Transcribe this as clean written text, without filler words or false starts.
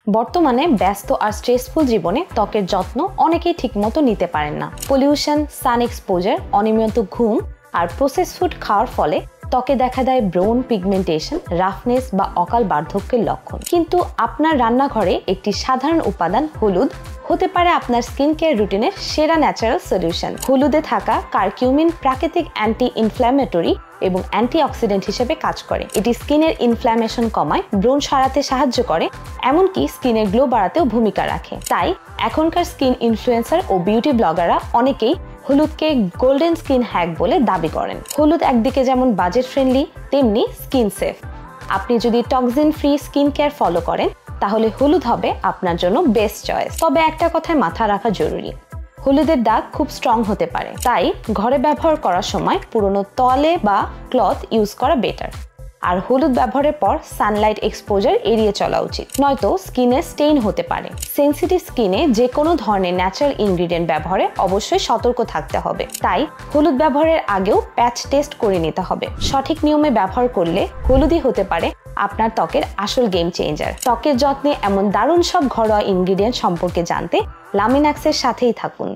বর্তমানে ব্যস্ত আর স্ট্রেসফুল জীবনে ত্বকের যত্ন অনেকেই ঠিকমতো নিতে পারেন না। পলিউশন, সান এক্সপোজার, অনিয়মিত ঘুম আর প্রসেস ফুড খাওয়ার ফলে ত্বকে দেখা দেয় ব্রোন পিগমেন্টেশন, রাফনেস বা অকাল বার্ধক্যের লক্ষণ। কিন্তু আপনার রান্নাঘরে একটি সাধারণ উপাদান হলুদ হতে পারে আপনার স্কিন কেয়ার রুটিনের সেরা ন্যাচারাল সলিউশন। হলুদে থাকা কারকিউমিন প্রাকৃতিক অ্যান্টি ইনফ্ল্যামেটরি এবং অ্যান্টিঅক্সিডেন্ট হিসেবে কাজ করে। এটি স্কিনের ইনফ্ল্যামেশন কমায়, ব্রণ সারাতে সাহায্য করে, এমনকি স্কিনের গ্লো বাড়াতেও ভূমিকা রাখে। তাই এখনকার স্কিন ইনফ্লুয়েন্সার ও বিউটি ব্লগাররা অনেকেই হলুদকে গোল্ডেন স্কিন হ্যাক বলে দাবি করেন। হলুদ একদিকে যেমন বাজেট ফ্রেন্ডলি, তেমনি স্কিন সেফ। আপনি যদি toxin free skin care follow করেন তাহলে হলুদ হবে আপনার জন্য বেস্ট চয়েস। তবে একটা কথায় মাথা রাখা জরুরি, হলুদের দাগ খুব স্ট্রং হতে পারে, তাই ঘরে ব্যবহার করার সময় পুরনো তোয়ালে বা ক্লথ ইউজ করা বেটার। আর হলুদ ব্যবহারের পর সানলাইট এক্সপোজার এড়িয়ে চলা উচিত, নয়তো স্কিনে স্টেইন হতে পারে। সেনসিটিভ স্কিনে যে কোনো ধরনের ন্যাচারাল ইনগ্রিডিয়েন্ট ব্যবহারে অবশ্যই সতর্ক থাকতে হবে। তাই হলুদ ব্যবহারের আগেও প্যাচ টেস্ট করে নিতে হবে। সঠিক নিয়মে ব্যবহার করলে হলুদই হতে পারে আপনার ত্বকের আসল গেম চেঞ্জার। ত্বকের যত্নে এমন দারুণ সব ঘরোয়া ইনগ্রিডিয়েন্ট সম্পর্কে জানতে লামিনাক্সের সাথেই থাকুন।